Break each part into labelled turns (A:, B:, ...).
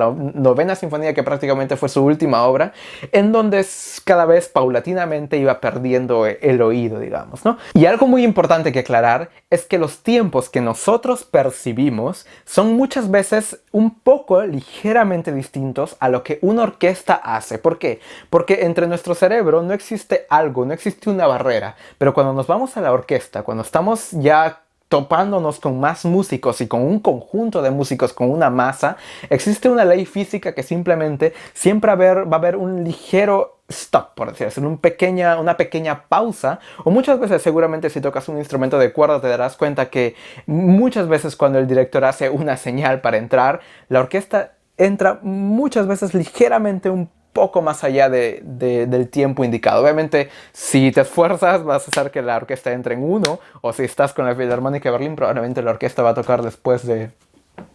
A: la novena sinfonía, que prácticamente fue su última obra, en donde cada vez paulatinamente iba perdiendo el oído, digamos, ¿no? Y algo muy importante que aclarar es que los tiempos que nosotros percibimos son muchas veces un poco ligeramente distintos a lo que una orquesta hace. ¿Por qué? Porque entre nuestro cerebro no existe algo, no existe una barrera, pero cuando nos vamos a la orquesta, cuando estamos ya topándonos con más músicos y con un conjunto de músicos, con una masa, existe una ley física que simplemente siempre va a haber un ligero stop, por decirlo, una pequeña pausa, o muchas veces seguramente si tocas un instrumento de cuerda te darás cuenta que muchas veces cuando el director hace una señal para entrar, la orquesta entra muchas veces ligeramente un poco más allá del tiempo indicado. Obviamente, si te esfuerzas, vas a hacer que la orquesta entre en uno, o si estás con la Filarmónica de Berlín, probablemente la orquesta va a tocar después de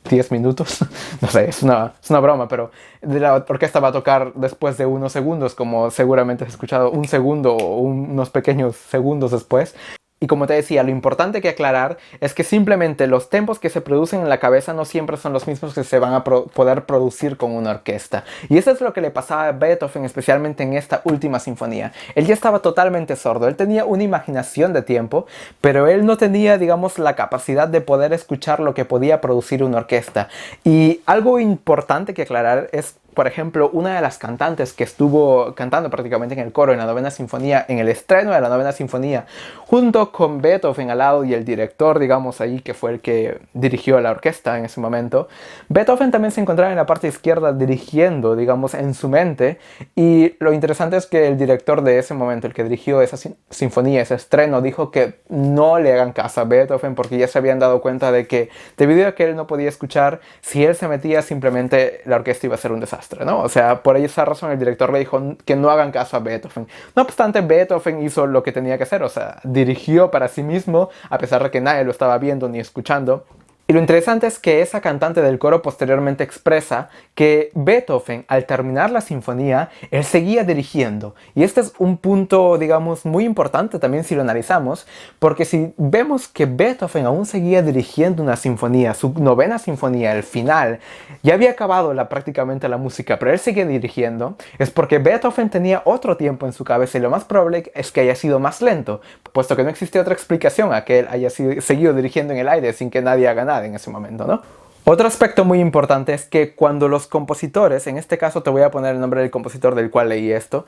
A: 10 minutos. No sé, es una broma, pero la orquesta va a tocar después de unos segundos, como seguramente has escuchado, un segundo o unos pequeños segundos después. Y como te decía, lo importante que aclarar es que simplemente los tempos que se producen en la cabeza no siempre son los mismos que se van a poder producir con una orquesta. Y eso es lo que le pasaba a Beethoven, especialmente en esta última sinfonía. Él ya estaba totalmente sordo, él tenía una imaginación de tiempo, pero él no tenía, digamos, la capacidad de poder escuchar lo que podía producir una orquesta. Y algo importante que aclarar es, por ejemplo, una de las cantantes que estuvo cantando prácticamente en el coro en la novena sinfonía, en el estreno de la novena sinfonía, junto con Beethoven al lado y el director, digamos, ahí, que fue el que dirigió la orquesta en ese momento. Beethoven también se encontraba en la parte izquierda dirigiendo, digamos, en su mente, y lo interesante es que el director de ese momento, el que dirigió esa sinfonía, ese estreno, dijo que no le hagan caso a Beethoven porque ya se habían dado cuenta de que, debido a que él no podía escuchar, si él se metía, simplemente la orquesta iba a ser un desastre, ¿no? O sea, por esa razón el director le dijo que no hagan caso a Beethoven. No obstante, Beethoven hizo lo que tenía que hacer, o sea, dirigió para sí mismo, a pesar de que nadie lo estaba viendo ni escuchando. Y lo interesante es que esa cantante del coro posteriormente expresa que Beethoven, al terminar la sinfonía, él seguía dirigiendo. Y este es un punto, digamos, muy importante también si lo analizamos, porque si vemos que Beethoven aún seguía dirigiendo una sinfonía, su novena sinfonía, el final, ya había acabado prácticamente la música, pero él seguía dirigiendo, es porque Beethoven tenía otro tiempo en su cabeza y lo más probable es que haya sido más lento, puesto que no existe otra explicación a que él haya seguido dirigiendo en el aire sin que nadie haga nada en ese momento, ¿no? Otro aspecto muy importante es que cuando los compositores, en este caso te voy a poner el nombre del compositor del cual leí esto,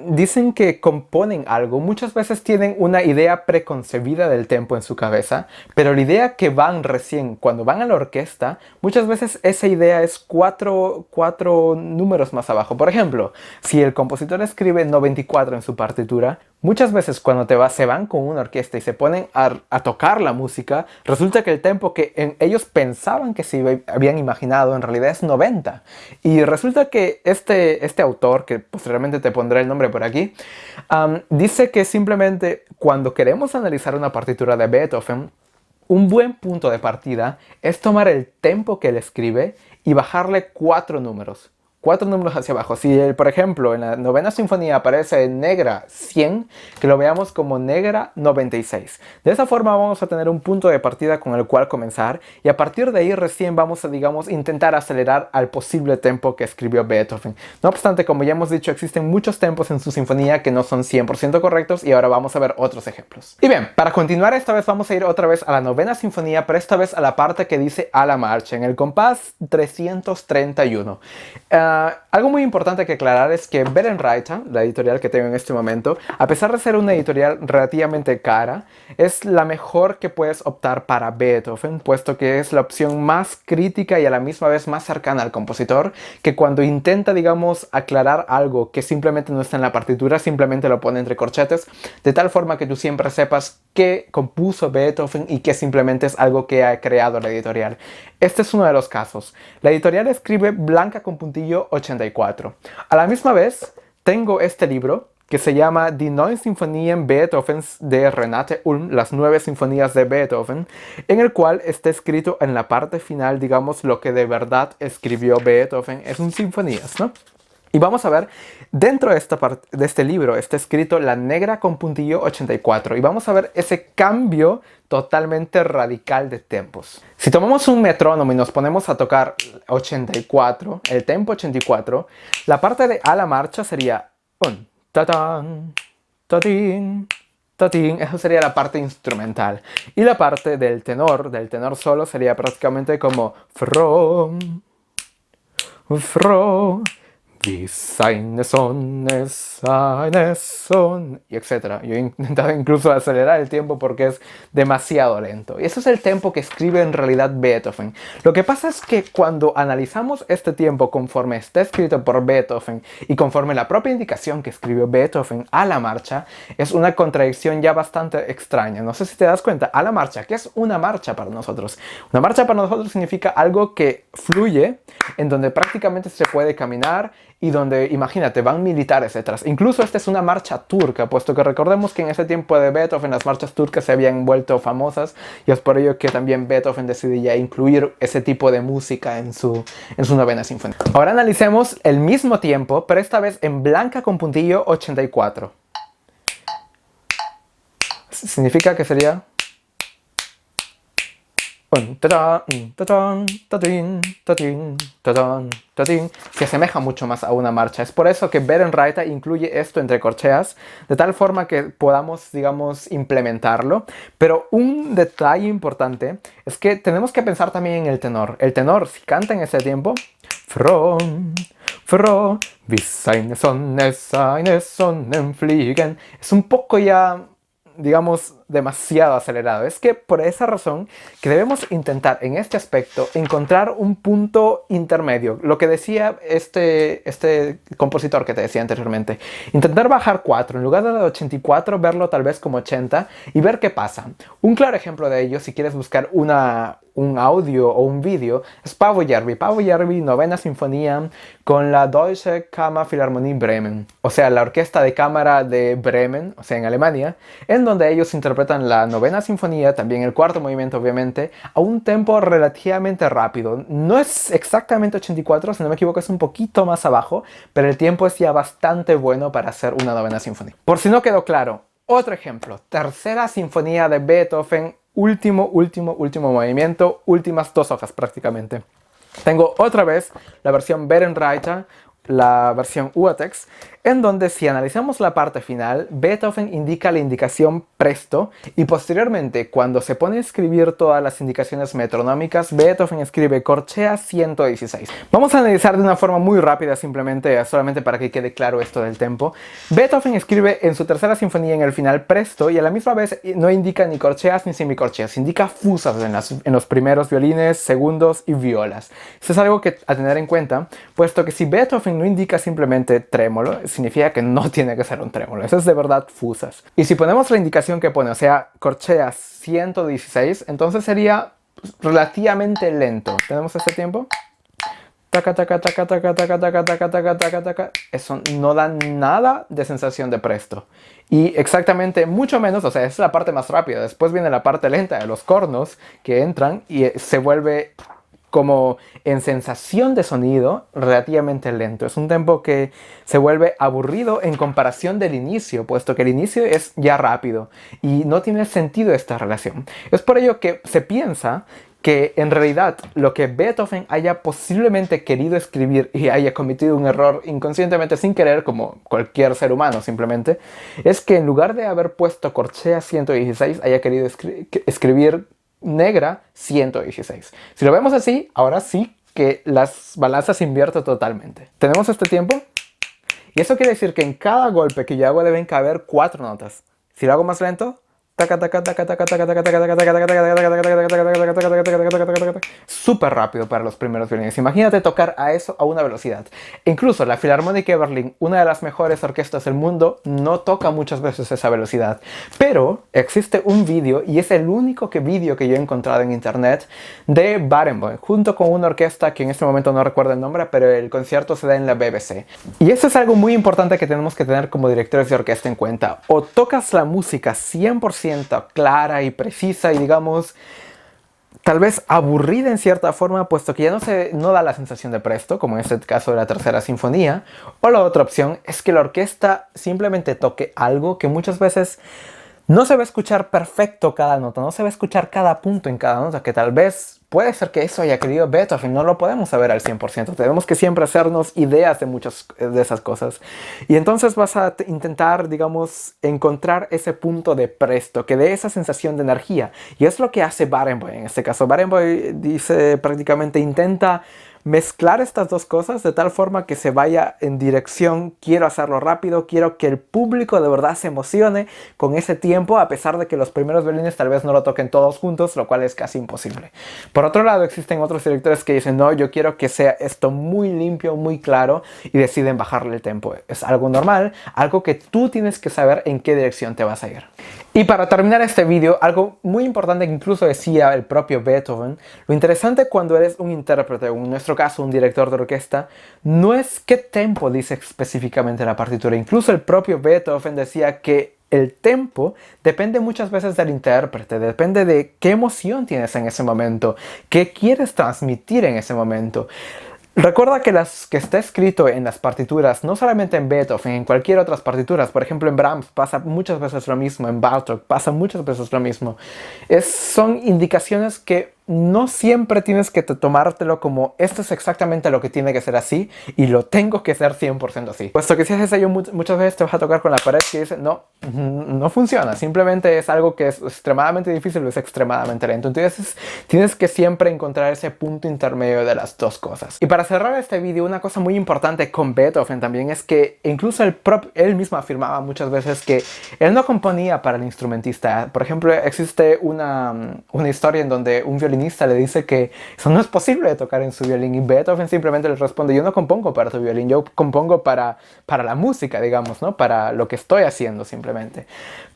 A: dicen que componen algo, muchas veces tienen una idea preconcebida del tempo en su cabeza, pero la idea que van recién, cuando van a la orquesta, muchas veces esa idea es cuatro números más abajo. Por ejemplo, si el compositor escribe 94 en su partitura, muchas veces cuando se van con una orquesta y se ponen a tocar la música, resulta que el tempo que ellos pensaban que se habían imaginado en realidad es 90. Y resulta que este autor, que posteriormente te pondré el nombre por aquí, dice que simplemente cuando queremos analizar una partitura de Beethoven, un buen punto de partida es tomar el tempo que él escribe y bajarle 4 números. 4 números hacia abajo. Si, por ejemplo, en la novena sinfonía aparece negra 100, que lo veamos como negra 96. De esa forma vamos a tener un punto de partida con el cual comenzar, y a partir de ahí recién vamos a, digamos, intentar acelerar al posible tempo que escribió Beethoven. No obstante, como ya hemos dicho, existen muchos tempos en su sinfonía que no son 100% correctos, y ahora vamos a ver otros ejemplos. Y bien, para continuar, esta vez vamos a ir otra vez a la novena sinfonía, pero esta vez a la parte que dice a la marcha, en el compás 331. Algo muy importante que aclarar es que Berenreiter, la editorial que tengo en este momento, a pesar de ser una editorial relativamente cara, es la mejor que puedes optar para Beethoven, puesto que es la opción más crítica y a la misma vez más cercana al compositor, que cuando intenta, digamos, aclarar algo que simplemente no está en la partitura, simplemente lo pone entre corchetes, de tal forma que tú siempre sepas qué compuso Beethoven y que simplemente es algo que ha creado la editorial. Este es uno de los casos. La editorial escribe Blanca con puntillo 84. A la misma vez, tengo este libro que se llama Die Neun Sinfonien Beethovens de Renate Ulm, las 9 sinfonías de Beethoven, en el cual está escrito en la parte final, digamos, lo que de verdad escribió Beethoven. Es un sinfonías, ¿no? Y vamos a ver, dentro de de este libro está escrito La Negra con puntillo 84. Y vamos a ver ese cambio totalmente radical de tempos. Si tomamos un metrónomo y nos ponemos a tocar 84, el tempo 84, la parte de a la marcha sería un tatán, tatín, tatín. Eso sería la parte instrumental. Y la parte del tenor solo, sería prácticamente como fro, fro, y etcétera. Yo he intentado incluso acelerar el tiempo porque es demasiado lento. Y eso es el tempo que escribe en realidad Beethoven. Lo que pasa es que cuando analizamos este tiempo conforme está escrito por Beethoven y conforme la propia indicación que escribió Beethoven a la marcha, es una contradicción ya bastante extraña. No sé si te das cuenta. A la marcha, ¿qué es una marcha para nosotros? Una marcha para nosotros significa algo que fluye, en donde prácticamente se puede caminar y donde, imagínate, van militares detrás. Incluso esta es una marcha turca, puesto que recordemos que en ese tiempo de Beethoven las marchas turcas se habían vuelto famosas, y es por ello que también Beethoven decidió ya incluir ese tipo de música en su novena sinfonía. Ahora analicemos el mismo tiempo, pero esta vez en blanca con puntillo 84. Significa que sería se asemeja mucho más a una marcha. Es por eso que Berenreiter incluye esto entre corcheas, de tal forma que podamos, digamos, implementarlo. Pero un detalle importante es que tenemos que pensar también en el tenor. El tenor, si canta en ese tiempo, fro, fro, seine Sonnen fliegen, es un poco ya, digamos, demasiado acelerado. Es que por esa razón que debemos intentar en este aspecto encontrar un punto intermedio. Lo que decía este compositor que te decía anteriormente. Intentar bajar 4. En lugar de 84, verlo tal vez como 80 y ver qué pasa. Un claro ejemplo de ello, si quieres buscar un audio o un vídeo, es Paavo Järvi. Paavo Järvi, novena sinfonía con la Deutsche Kammerphilharmonie Bremen. O sea, la orquesta de cámara de Bremen, o sea, en Alemania, en donde ellos interpretan la novena sinfonía, también el cuarto movimiento obviamente, a un tempo relativamente rápido. No es exactamente 84, si no me equivoco es un poquito más abajo, pero el tiempo es ya bastante bueno para hacer una novena sinfonía. Por si no quedó claro, otro ejemplo, tercera sinfonía de Beethoven, último movimiento, últimas 2 hojas prácticamente. Tengo otra vez la versión Berenreiter, la versión Uatex, en donde si analizamos la parte final, Beethoven indica la indicación presto y posteriormente, cuando se pone a escribir todas las indicaciones metronómicas, Beethoven escribe corchea 116. Vamos a analizar de una forma muy rápida, solamente para que quede claro esto del tempo. Beethoven escribe en su tercera sinfonía en el final presto y a la misma vez no indica ni corcheas ni semicorcheas, indica fusas en los primeros violines, segundos y violas. Eso es algo que a tener en cuenta, puesto que si Beethoven no indica simplemente trémolo, significa que no tiene que ser un trémolo. Eso es de verdad fusas. Y si ponemos la indicación que pone, o sea, corchea 116, entonces sería relativamente lento. ¿Tenemos este tiempo? Taca, taca, taca, taca, taca, taca, taca, taca, taca, taca. Eso no da nada de sensación de presto. Y exactamente, mucho menos, o sea, esa es la parte más rápida. Después viene la parte lenta de los cornos que entran y se vuelve como en sensación de sonido relativamente lento. Es un tempo que se vuelve aburrido en comparación del inicio, puesto que el inicio es ya rápido y no tiene sentido esta relación. Es por ello que se piensa que en realidad lo que Beethoven haya posiblemente querido escribir y haya cometido un error inconscientemente sin querer, como cualquier ser humano simplemente, es que en lugar de haber puesto corchea 116 haya querido escribir negra 116. Si lo vemos así, ahora sí que las balanzas se invierten totalmente. Tenemos este tiempo y eso quiere decir que en cada golpe que yo hago deben caber 4 notas. Si lo hago más lento, súper rápido para los primeros violines. Imagínate tocar a eso a una velocidad. Incluso la Philharmonic de Berlín, una de las mejores orquestas del mundo, no toca muchas veces esa velocidad. Pero existe un vídeo, y es el único vídeo que yo he encontrado en internet, de Barenboim, junto con una orquesta que en este momento no recuerdo el nombre, pero el concierto se da en la BBC. Y eso es algo muy importante que tenemos que tener como directores de orquesta en cuenta. O tocas la música 100% clara y precisa y digamos tal vez aburrida en cierta forma, puesto que ya no da la sensación de presto, como en este caso de la tercera sinfonía. O la otra opción es que la orquesta simplemente toque algo que muchas veces no se va a escuchar perfecto cada nota, no se va a escuchar cada punto en cada nota, que tal vez puede ser que eso haya querido Beethoven, no lo podemos saber al 100%, tenemos que siempre hacernos ideas de muchas de esas cosas. Y entonces vas a intentar, digamos, encontrar ese punto de presto, que dé esa sensación de energía. Y es lo que hace Barenboim en este caso. Barenboim dice prácticamente, intenta mezclar estas dos cosas de tal forma que se vaya en dirección, quiero hacerlo rápido, quiero que el público de verdad se emocione con ese tiempo, a pesar de que los primeros violines tal vez no lo toquen todos juntos, lo cual es casi imposible. Por otro lado, existen otros directores que dicen, no, yo quiero que sea esto muy limpio, muy claro, y deciden bajarle el tempo. Es algo normal, algo que tú tienes que saber en qué dirección te vas a ir. Y para terminar este vídeo, algo muy importante que incluso decía el propio Beethoven, lo interesante cuando eres un intérprete, o en nuestro caso un director de orquesta, no es qué tempo dice específicamente la partitura. Incluso el propio Beethoven decía que el tempo depende muchas veces del intérprete, depende de qué emoción tienes en ese momento, qué quieres transmitir en ese momento. Recuerda que que está escrito en las partituras, no solamente en Beethoven, en cualquier otras partituras, por ejemplo en Brahms pasa muchas veces lo mismo, en Bartók pasa muchas veces lo mismo. Son indicaciones que no siempre tienes que tomártelo como esto es exactamente lo que tiene que ser así y lo tengo que ser 100% así. Puesto que si haces ello muchas veces te vas a tocar con la pared que dice no, no funciona, simplemente es algo que es extremadamente difícil o es extremadamente lento. Entonces tienes que siempre encontrar ese punto intermedio de las dos cosas. Y para cerrar este vídeo, una cosa muy importante con Beethoven también es que incluso él mismo afirmaba muchas veces que él no componía para el instrumentista. Por ejemplo, existe una historia en donde un violinista le dice que eso no es posible de tocar en su violín y Beethoven simplemente le responde, yo no compongo para tu violín, yo compongo para la música, digamos, ¿no? Para lo que estoy haciendo simplemente.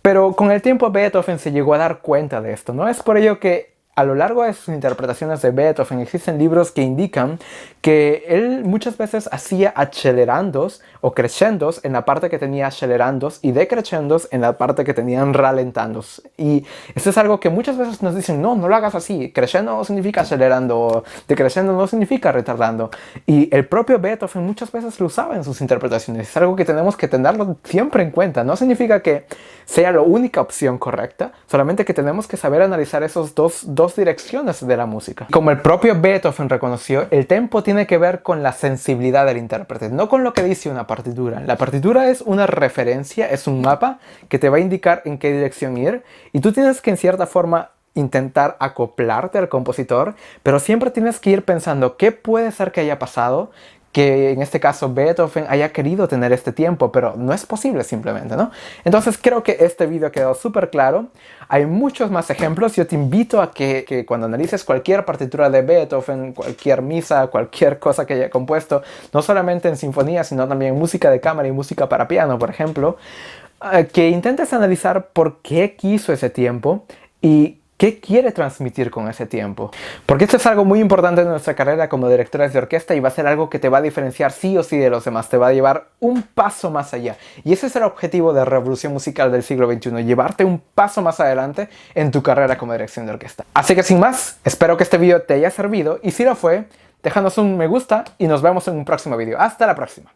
A: Pero con el tiempo Beethoven se llegó a dar cuenta de esto, ¿no? Es por ello que a lo largo de sus interpretaciones de Beethoven existen libros que indican que él muchas veces hacía accelerandos o crescendos en la parte que tenía accelerandos y decrescendos en la parte que tenían ralentandos. Y eso es algo que muchas veces nos dicen, no, no lo hagas así, crescendo no significa acelerando, decrescendo no significa retardando. Y el propio Beethoven muchas veces lo usaba en sus interpretaciones. Es algo que tenemos que tenerlo siempre en cuenta. No significa que sea la única opción correcta, solamente que tenemos que saber analizar esos dos direcciones de la música. Como el propio Beethoven reconoció, el tempo tiene que ver con la sensibilidad del intérprete, no con lo que dice una partitura. La partitura es una referencia, es un mapa que te va a indicar en qué dirección ir y tú tienes que en cierta forma intentar acoplarte al compositor, pero siempre tienes que ir pensando qué puede ser que haya pasado, que en este caso Beethoven haya querido tener este tiempo, pero no es posible simplemente, ¿no? Entonces creo que este video ha quedado súper claro. Hay muchos más ejemplos. Yo te invito a que cuando analices cualquier partitura de Beethoven, cualquier misa, cualquier cosa que haya compuesto, no solamente en sinfonía, sino también en música de cámara y música para piano, por ejemplo, que intentes analizar por qué quiso ese tiempo y ¿qué quiere transmitir con ese tiempo? Porque esto es algo muy importante en nuestra carrera como directores de orquesta y va a ser algo que te va a diferenciar sí o sí de los demás, te va a llevar un paso más allá. Y ese es el objetivo de Revolución Musical del siglo XXI, llevarte un paso más adelante en tu carrera como dirección de orquesta. Así que sin más, espero que este video te haya servido y si lo fue, déjanos un me gusta y nos vemos en un próximo video. ¡Hasta la próxima!